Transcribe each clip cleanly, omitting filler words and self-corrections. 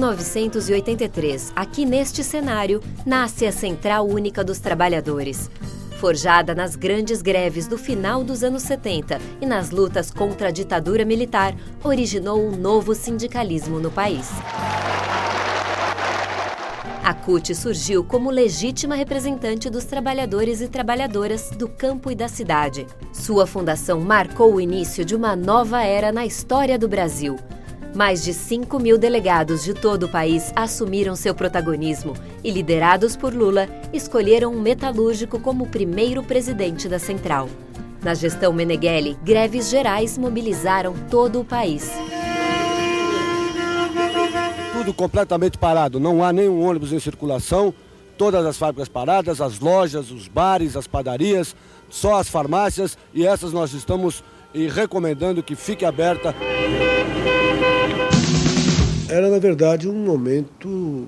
1983, aqui neste cenário, nasce a Central Única dos Trabalhadores. Forjada nas grandes greves do final dos anos 70 e nas lutas contra a ditadura militar, originou um novo sindicalismo no país. A CUT surgiu como legítima representante dos trabalhadores e trabalhadoras do campo e da cidade. Sua fundação marcou o início de uma nova era na história do Brasil. Mais de 5.000 delegados de todo o país assumiram seu protagonismo e, liderados por Lula, escolheram um metalúrgico como o primeiro presidente da central. Na gestão Meneghelli, greves gerais mobilizaram todo o país. Tudo completamente parado, não há nenhum ônibus em circulação, todas as fábricas paradas, as lojas, os bares, as padarias, só as farmácias, e essas nós estamos recomendando que fique aberta. Era, na verdade, um momento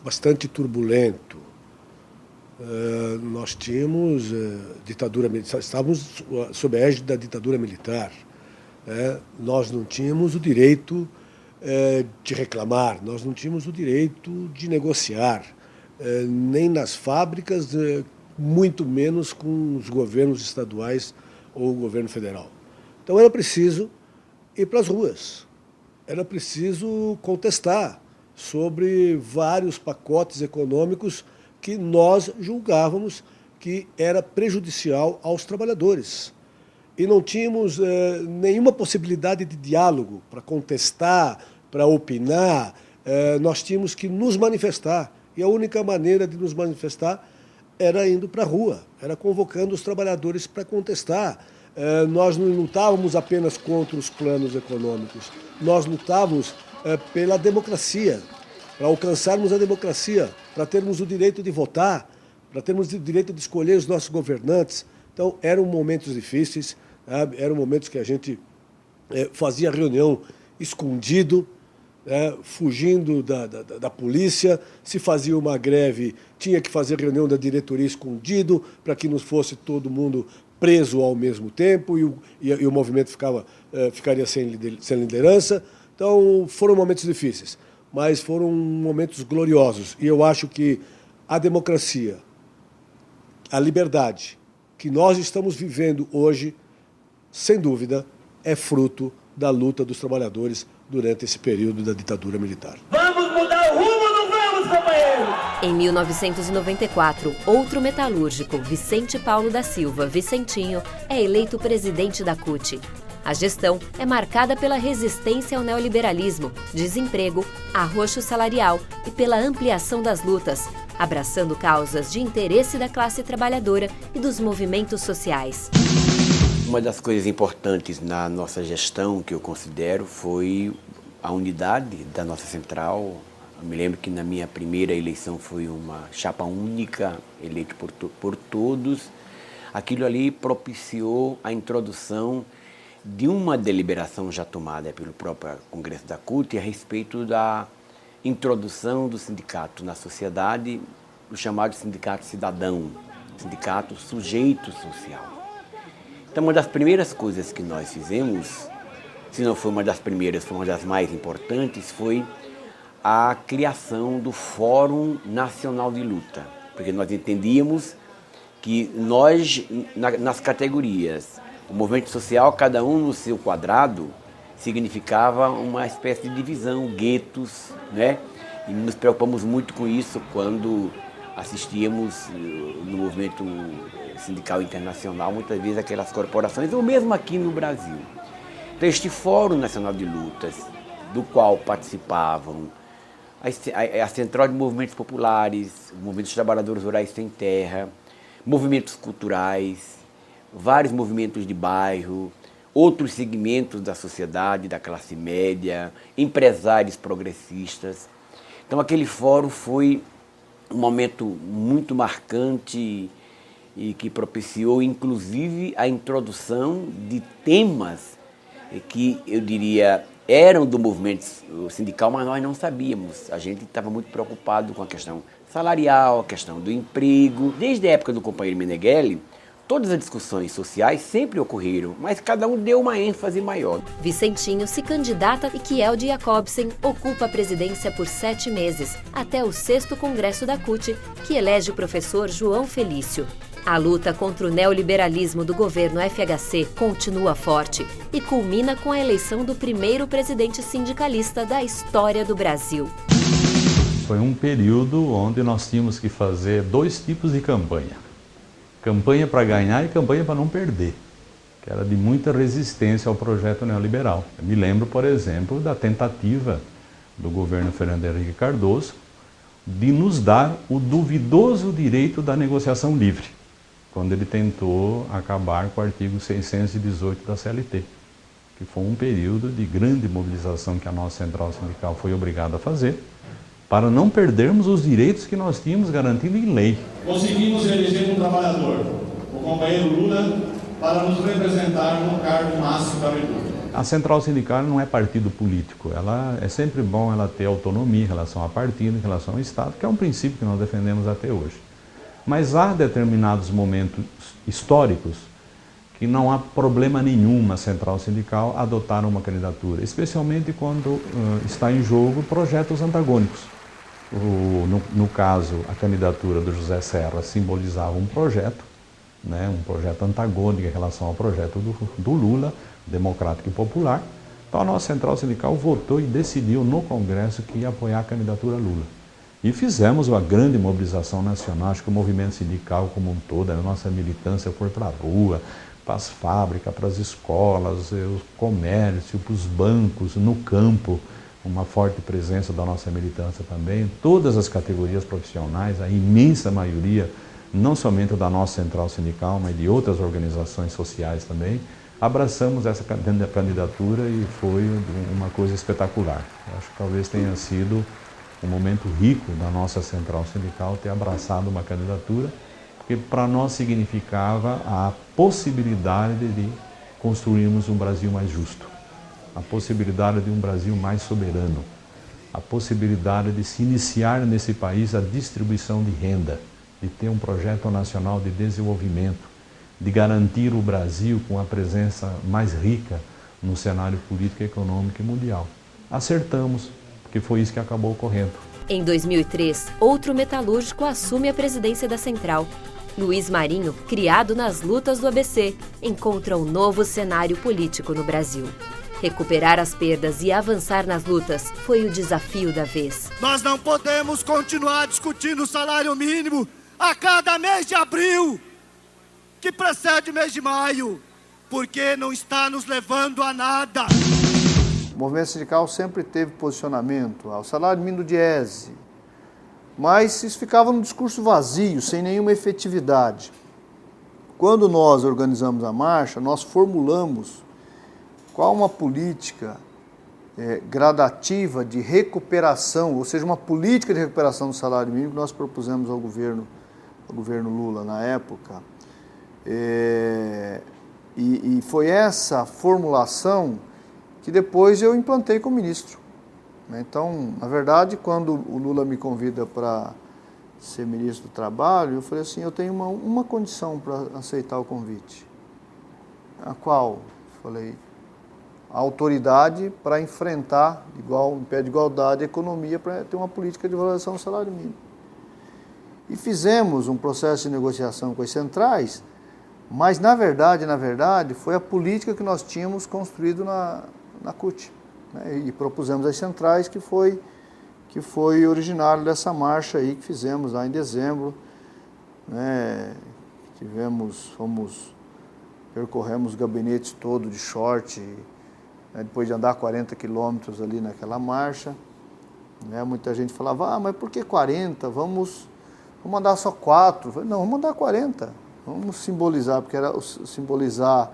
bastante turbulento. Nós tínhamos ditadura militar, estávamos sob a égide da ditadura militar. Nós não tínhamos o direito de reclamar, nós não tínhamos o direito de negociar, nem nas fábricas, muito menos com os governos estaduais ou o governo federal. Então era preciso ir para as ruas. Era preciso contestar sobre vários pacotes econômicos que nós julgávamos que era prejudicial aos trabalhadores. E não tínhamos nenhuma possibilidade de diálogo para contestar, para opinar. Nós tínhamos que nos manifestar. E a única maneira de nos manifestar era indo para a rua, era convocando os trabalhadores para contestar. Nós não lutávamos apenas contra os planos econômicos, nós lutávamos pela democracia, para alcançarmos a democracia, para termos o direito de votar, para termos o direito de escolher os nossos governantes. Então, eram momentos difíceis, eram momentos que a gente fazia reunião escondido, fugindo da polícia. Se fazia uma greve, tinha que fazer reunião da diretoria escondido, para que não fosse todo mundo preso ao mesmo tempo e o movimento ficaria sem liderança. Então, foram momentos difíceis, mas foram momentos gloriosos. E eu acho que a democracia, a liberdade que nós estamos vivendo hoje, sem dúvida, é fruto da luta dos trabalhadores durante esse período da ditadura militar. Vamos mudar o rumo ou não vamos, companheiro? Em 1994, outro metalúrgico, Vicente Paulo da Silva, Vicentinho, é eleito presidente da CUT. A gestão é marcada pela resistência ao neoliberalismo, desemprego, arroxo salarial e pela ampliação das lutas, abraçando causas de interesse da classe trabalhadora e dos movimentos sociais. Uma das coisas importantes na nossa gestão, que eu considero, foi a unidade da nossa central. Eu me lembro que na minha primeira eleição foi uma chapa única, eleita por todos. Aquilo ali propiciou a introdução de uma deliberação já tomada pelo próprio Congresso da CUT a respeito da introdução do sindicato na sociedade, o chamado sindicato cidadão, sindicato sujeito social. Então, uma das primeiras coisas que nós fizemos, se não foi uma das primeiras, foi uma das mais importantes, foi a criação do Fórum Nacional de Luta, porque nós entendíamos que nós, nas categorias, o movimento social, cada um no seu quadrado, significava uma espécie de divisão, guetos, né? E nos preocupamos muito com isso quando assistíamos no movimento sindical internacional, muitas vezes aquelas corporações, ou mesmo aqui no Brasil. Então, este Fórum Nacional de Lutas, do qual participavam a Central de Movimentos Populares, o Movimento dos Trabalhadores Rurais Sem Terra, movimentos culturais, vários movimentos de bairro, outros segmentos da sociedade, da classe média, empresários progressistas. Então, aquele fórum foi um momento muito marcante e que propiciou, inclusive, a introdução de temas que, eu diria, eram do movimento sindical, mas nós não sabíamos. A gente estava muito preocupado com a questão salarial, a questão do emprego. Desde a época do companheiro Meneghelli, Todas as discussões sociais sempre ocorreram, mas cada um deu uma ênfase maior. Vicentinho se candidata e Kjeld Jacobsen ocupa a presidência por 7 meses, até o 6º Congresso da CUT, que elege o professor João Felício. A luta contra o neoliberalismo do governo FHC continua forte e culmina com a eleição do primeiro presidente sindicalista da história do Brasil. Foi um período onde nós tínhamos que fazer 2 tipos de campanha. Campanha para ganhar e campanha para não perder, que era de muita resistência ao projeto neoliberal. Eu me lembro, por exemplo, da tentativa do governo Fernando Henrique Cardoso de nos dar o duvidoso direito da negociação livre, quando ele tentou acabar com o artigo 618 da CLT, que foi um período de grande mobilização que a nossa central sindical foi obrigada a fazer, para não perdermos os direitos que nós tínhamos garantido em lei. Conseguimos eleger um trabalhador, o companheiro Lula, para nos representar no cargo máximo da República. A central sindical não é partido político, é sempre bom ela ter autonomia em relação a partido, em relação ao Estado, que é um princípio que nós defendemos até hoje. Mas há determinados momentos históricos que não há problema nenhum a central sindical adotar uma candidatura, especialmente quando está em jogo projetos antagônicos. No caso, a candidatura do José Serra simbolizava um projeto antagônico em relação ao projeto do Lula, democrático e popular. Então a nossa central sindical votou e decidiu no Congresso que ia apoiar a candidatura Lula. E fizemos uma grande mobilização nacional, acho que o movimento sindical como um todo, a nossa militância foi para a rua, para as fábricas, para as escolas, o comércio, para os bancos, no campo, uma forte presença da nossa militância também, todas as categorias profissionais, a imensa maioria, não somente da nossa central sindical, mas de outras organizações sociais também, abraçamos essa candidatura e foi uma coisa espetacular. Eu acho que talvez tenha sido um momento rico da nossa central sindical ter abraçado uma candidatura, porque para nós significava a possibilidade de construirmos um Brasil mais justo, a possibilidade de um Brasil mais soberano, a possibilidade de se iniciar nesse país a distribuição de renda, de ter um projeto nacional de desenvolvimento, de garantir o Brasil com a presença mais rica no cenário político, econômico e mundial. Acertamos, porque foi isso que acabou ocorrendo. Em 2003, outro metalúrgico assume a presidência da central. Luiz Marinho, criado nas lutas do ABC, encontra um novo cenário político no Brasil. Recuperar as perdas e avançar nas lutas foi o desafio da vez. Nós não podemos continuar discutindo o salário mínimo a cada mês de abril, que precede o mês de maio, porque não está nos levando a nada. O movimento sindical sempre teve posicionamento ao salário mínimo do Diese, mas isso ficava num discurso vazio, sem nenhuma efetividade. Quando nós organizamos a marcha, nós formulamos qual uma política gradativa de recuperação, ou seja, uma política de recuperação do salário mínimo que nós propusemos ao governo Lula na época. E foi essa formulação que depois eu implantei como ministro. Então, na verdade, quando o Lula me convida para ser ministro do Trabalho, eu falei assim, eu tenho uma condição para aceitar o convite. A qual? Falei, a autoridade para enfrentar, em pé de igualdade, a economia, para ter uma política de valorização do salário mínimo. E fizemos um processo de negociação com as centrais, mas, na verdade, foi a política que nós tínhamos construído na CUT. Né? E propusemos às centrais que foi originário dessa marcha aí que fizemos lá em dezembro. Né? Percorremos os gabinetes todos de short, né? Depois de andar 40 quilômetros ali naquela marcha. Né? Muita gente falava, mas por que 40? Vamos andar só 4. Falei, não, vamos andar 40. Vamos simbolizar, porque era simbolizar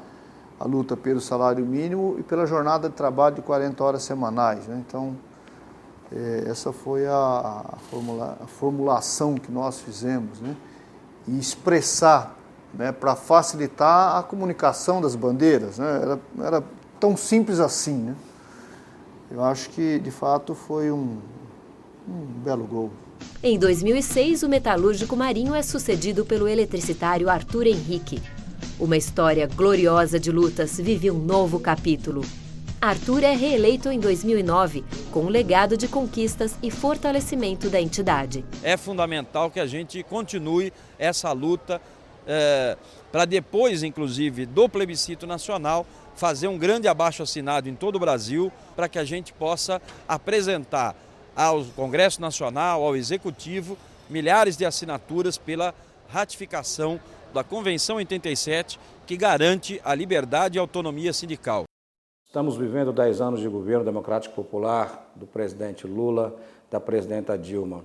a luta pelo salário mínimo e pela jornada de trabalho de 40 horas semanais. Né? Então, essa foi a formulação que nós fizemos, né? E expressar, né, para facilitar a comunicação das bandeiras. Né? Era tão simples assim. Né? Eu acho que, de fato, foi um belo gol. Em 2006, o metalúrgico Marinho é sucedido pelo eletricitário Arthur Henrique. Uma história gloriosa de lutas vive um novo capítulo. Arthur é reeleito em 2009, com um legado de conquistas e fortalecimento da entidade. É fundamental que a gente continue essa luta para depois, inclusive, do plebiscito nacional, fazer um grande abaixo-assinado em todo o Brasil para que a gente possa apresentar ao Congresso Nacional, ao Executivo, milhares de assinaturas pela ratificação da Convenção 87, que garante a liberdade e a autonomia sindical. Estamos vivendo 10 anos de governo democrático popular do presidente Lula, da presidenta Dilma.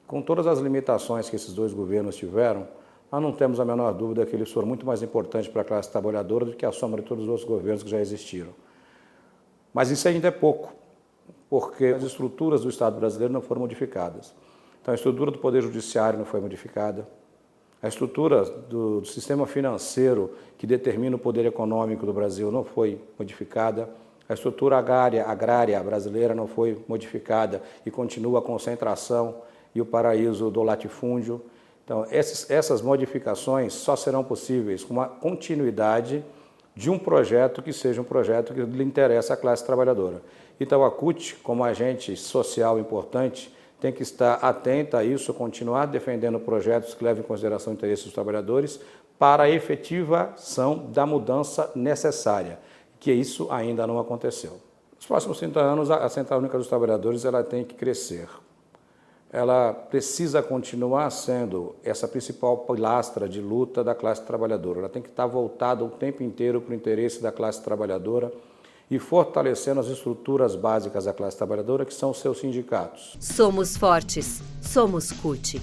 Com todas as limitações que esses dois governos tiveram, nós não temos a menor dúvida que eles foram muito mais importantes para a classe trabalhadora do que a soma de todos os outros governos que já existiram. Mas isso ainda é pouco, porque as estruturas do Estado brasileiro não foram modificadas. Então, a estrutura do Poder Judiciário não foi modificada, a estrutura do sistema financeiro que determina o poder econômico do Brasil não foi modificada, a estrutura agrária brasileira não foi modificada e continua a concentração e o paraíso do latifúndio. Então, essas modificações só serão possíveis com uma continuidade de um projeto que seja um projeto que lhe interessa à classe trabalhadora. Então, a CUT, como agente social importante, tem que estar atenta a isso, continuar defendendo projetos que levem em consideração o interesse dos trabalhadores para a efetivação da mudança necessária, que isso ainda não aconteceu. Nos próximos 30 anos, a Central Única dos Trabalhadores ela tem que crescer. Ela precisa continuar sendo essa principal pilastra de luta da classe trabalhadora. Ela tem que estar voltada o tempo inteiro para o interesse da classe trabalhadora e fortalecendo as estruturas básicas da classe trabalhadora, que são os seus sindicatos. Somos fortes, somos CUT.